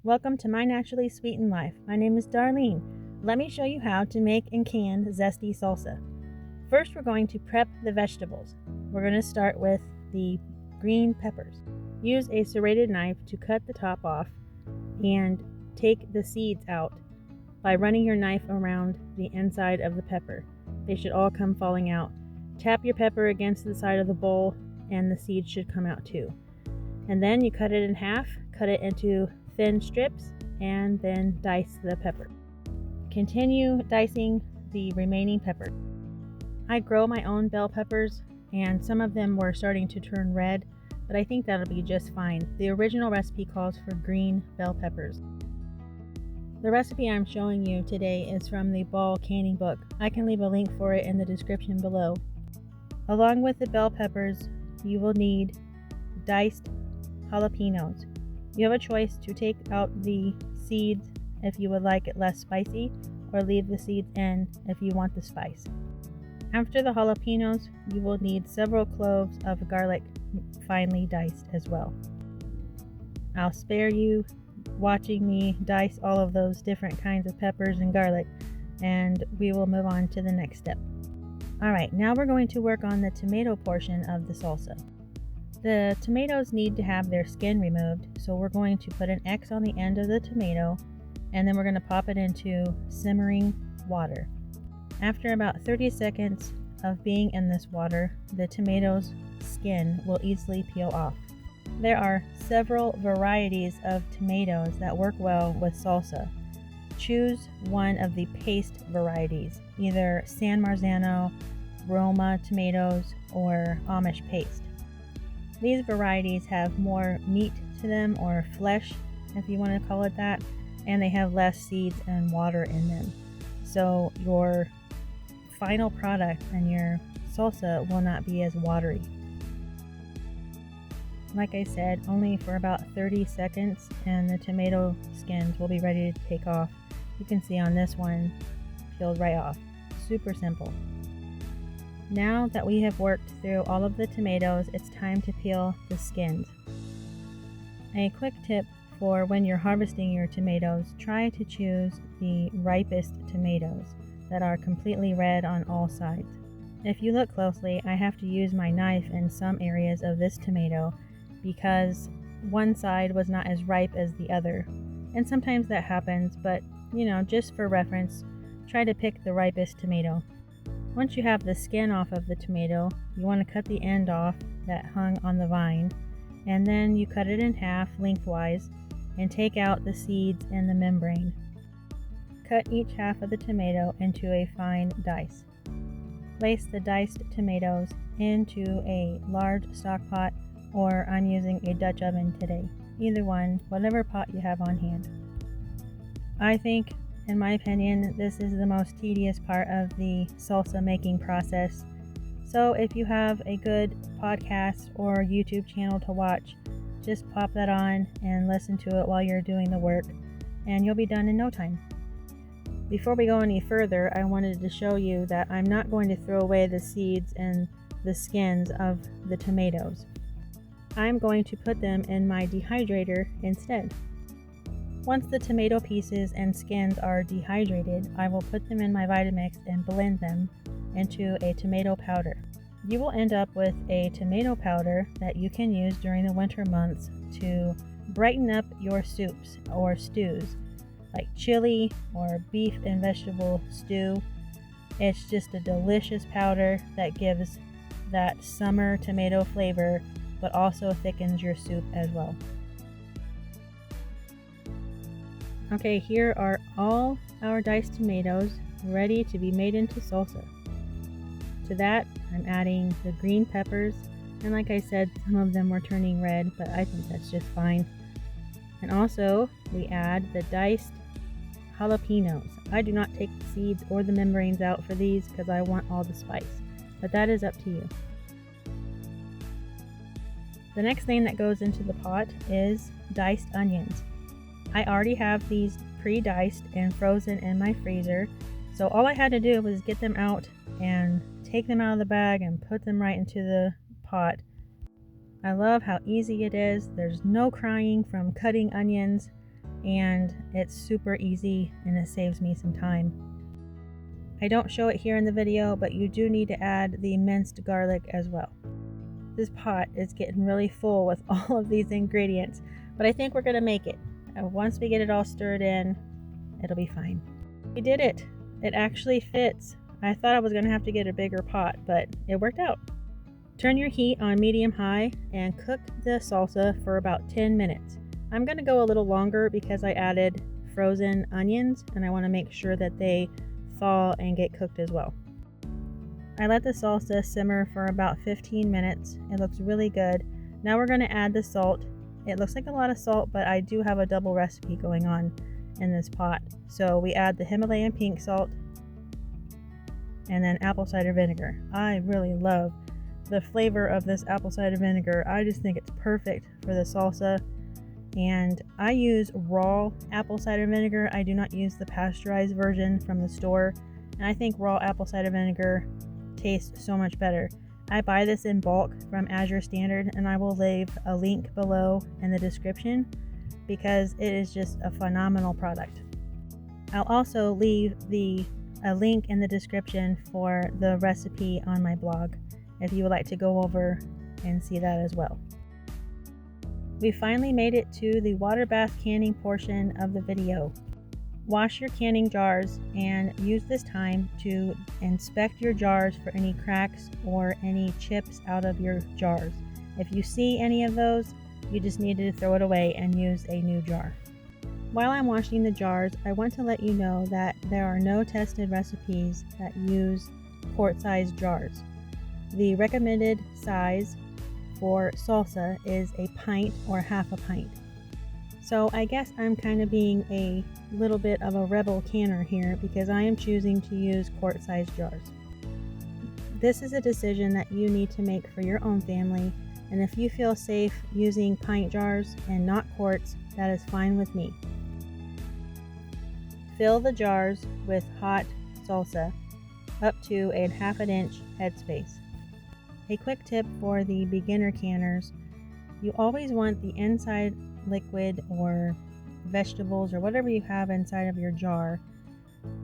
Welcome to My Naturally Sweetened Life. My name is Darlene. Let me show you how to make and can zesty salsa. First, we're going to prep the vegetables. We're going to start with the green peppers. Use a serrated knife to cut the top off and take the seeds out by running your knife around the inside of the pepper. They should all come falling out. Tap your pepper against the side of the bowl and the seeds should come out too. And then you cut it in half, cut it into thin strips, and then dice the pepper. Continue dicing the remaining pepper. I grow my own bell peppers, and some of them were starting to turn red, but I think that'll be just fine. The original recipe calls for green bell peppers. The recipe I'm showing you today is from the Ball Canning book. I can leave a link for it in the description below. Along with the bell peppers, you will need diced jalapenos. You have a choice to take out the seeds if you would like it less spicy, or leave the seeds in if you want the spice. After the jalapenos, you will need several cloves of garlic finely diced as well. I'll spare you watching me dice all of those different kinds of peppers and garlic, and we will move on to the next step. Alright, now we're going to work on the tomato portion of the salsa. The tomatoes need to have their skin removed, so we're going to put an X on the end of the tomato, and then we're going to pop it into simmering water. After about 30 seconds of being in this water, the tomato's skin will easily peel off. There are several varieties of tomatoes that work well with salsa. Choose one of the paste varieties, either San Marzano, Roma tomatoes, or Amish paste. These varieties have more meat to them, or flesh if you want to call it that, and they have less seeds and water in them. So your final product and your salsa will not be as watery. Like I said, only for about 30 seconds and the tomato skins will be ready to take off. You can see on this one, peeled right off. Super simple. Now that we have worked through all of the tomatoes, it's time to peel the skins. A quick tip for when you're harvesting your tomatoes, try to choose the ripest tomatoes that are completely red on all sides. If you look closely, I have to use my knife in some areas of this tomato because one side was not as ripe as the other. And sometimes that happens, but just for reference, try to pick the ripest tomato. Once you have the skin off of the tomato, you want to cut the end off that hung on the vine, and then you cut it in half lengthwise and take out the seeds and the membrane. Cut each half of the tomato into a fine dice. Place the diced tomatoes into a large stock pot, or I'm using a Dutch oven today. Either one, whatever pot you have on hand. I think, in my opinion, this is the most tedious part of the salsa making process. So if you have a good podcast or YouTube channel to watch, just pop that on and listen to it while you're doing the work, and you'll be done in no time. Before we go any further, I wanted to show you that I'm not going to throw away the seeds and the skins of the tomatoes. I'm going to put them in my dehydrator instead. Once the tomato pieces and skins are dehydrated, I will put them in my Vitamix and blend them into a tomato powder. You will end up with a tomato powder that you can use during the winter months to brighten up your soups or stews, like chili or beef and vegetable stew. It's just a delicious powder that gives that summer tomato flavor, but also thickens your soup as well. Okay, here are all our diced tomatoes ready to be made into salsa. To that, I'm adding the green peppers, and like I said, some of them were turning red, but I think that's just fine. And also, we add the diced jalapenos. I do not take the seeds or the membranes out for these because I want all the spice, but that is up to you. The next thing that goes into the pot is diced onions. I already have these pre-diced and frozen in my freezer, so all I had to do was get them out and take them out of the bag and put them right into the pot. I love how easy it is. There's no crying from cutting onions, and it's super easy and it saves me some time. I don't show it here in the video, but you do need to add the minced garlic as well. This pot is getting really full with all of these ingredients, but I think we're gonna make it. Once we get it all stirred in, it'll be fine. We did it. It actually fits. I thought I was gonna have to get a bigger pot, but it worked out. Turn your heat on medium-high and cook the salsa for about 10 minutes. I'm gonna go a little longer because I added frozen onions and I wanna make sure that they thaw and get cooked as well. I let the salsa simmer for about 15 minutes. It looks really good. Now we're going to add the salt. It looks like a lot of salt, but I do have a double recipe going on in this pot. So we add the Himalayan pink salt and then apple cider vinegar. I really love the flavor of this apple cider vinegar. I just think it's perfect for the salsa. And I use raw apple cider vinegar. I do not use the pasteurized version from the store. And I think raw apple cider vinegar tastes so much better. I buy this in bulk from Azure Standard, and I will leave a link below in the description because it is just a phenomenal product. I'll also leave a link in the description for the recipe on my blog if you would like to go over and see that as well. We finally made it to the water bath canning portion of the video. Wash your canning jars and use this time to inspect your jars for any cracks or any chips out of your jars. If you see any of those, you just need to throw it away and use a new jar. While I'm washing the jars, I want to let you know that there are no tested recipes that use quart-sized jars. The recommended size for salsa is a pint or half a pint. So I guess I'm kind of being a little bit of a rebel canner here because I am choosing to use quart-sized jars. This is a decision that you need to make for your own family, and if you feel safe using pint jars and not quarts, that is fine with me. Fill the jars with hot salsa up to a ½ inch headspace. A quick tip for the beginner canners: you always want the inside liquid or vegetables or whatever you have inside of your jar,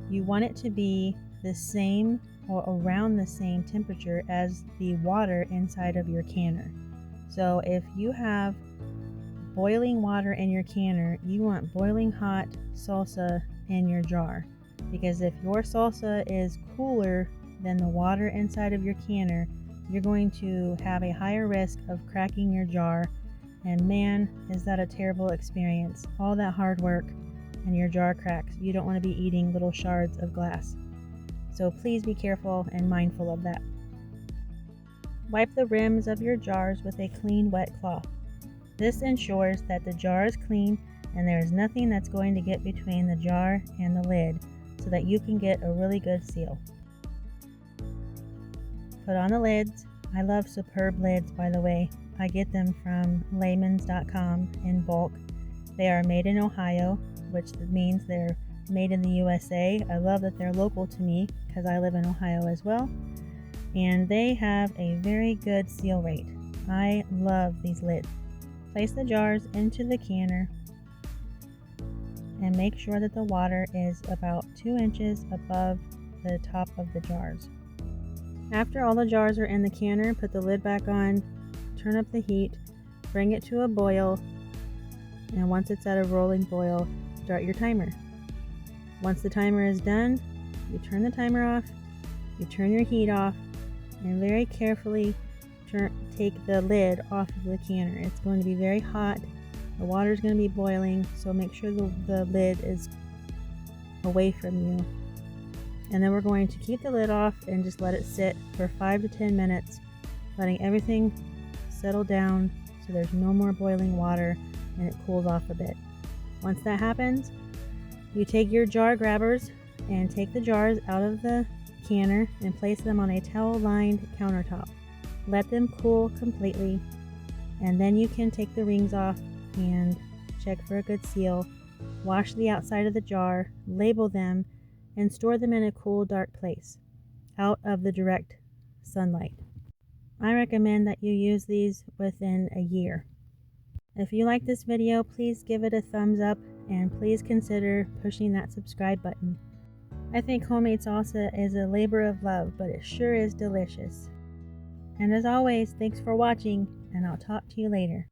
you want it to be the same or around the same temperature as the water inside of your canner. So if you have boiling water in your canner, you want boiling hot salsa in your jar, because if your salsa is cooler than the water inside of your canner, you're going to have a higher risk of cracking your jar. And man, is that a terrible experience. All that hard work and your jar cracks. You don't want to be eating little shards of glass. So please be careful and mindful of that. Wipe the rims of your jars with a clean wet cloth. This ensures that the jar is clean and there is nothing that's going to get between the jar and the lid so that you can get a really good seal. Put on the lids. I love Superb lids, by the way. I get them from Layman's.com in bulk. They are made in Ohio, which means they're made in the USA. I love that they're local to me because I live in Ohio as well. And they have a very good seal rate. I love these lids. Place the jars into the canner and make sure that the water is about 2 inches above the top of the jars. After all the jars are in the canner, put the lid back on, turn up the heat, bring it to a boil, and once it's at a rolling boil, start your timer. Once the timer is done, you turn the timer off, you turn your heat off, and very carefully take the lid off of the canner. It's going to be very hot, the water is going to be boiling, so make sure the lid is away from you. And then we're going to keep the lid off and just let it sit for 5 to 10 minutes, letting everything settle down so there's no more boiling water and it cools off a bit. Once that happens, you take your jar grabbers and take the jars out of the canner and place them on a towel-lined countertop. Let them cool completely, and then you can take the rings off and check for a good seal. Wash the outside of the jar, label them, and store them in a cool, dark place, out of the direct sunlight. I recommend that you use these within a year. If you like this video, please give it a thumbs up and please consider pushing that subscribe button. I think homemade salsa is a labor of love, but it sure is delicious. And as always, thanks for watching, and I'll talk to you later.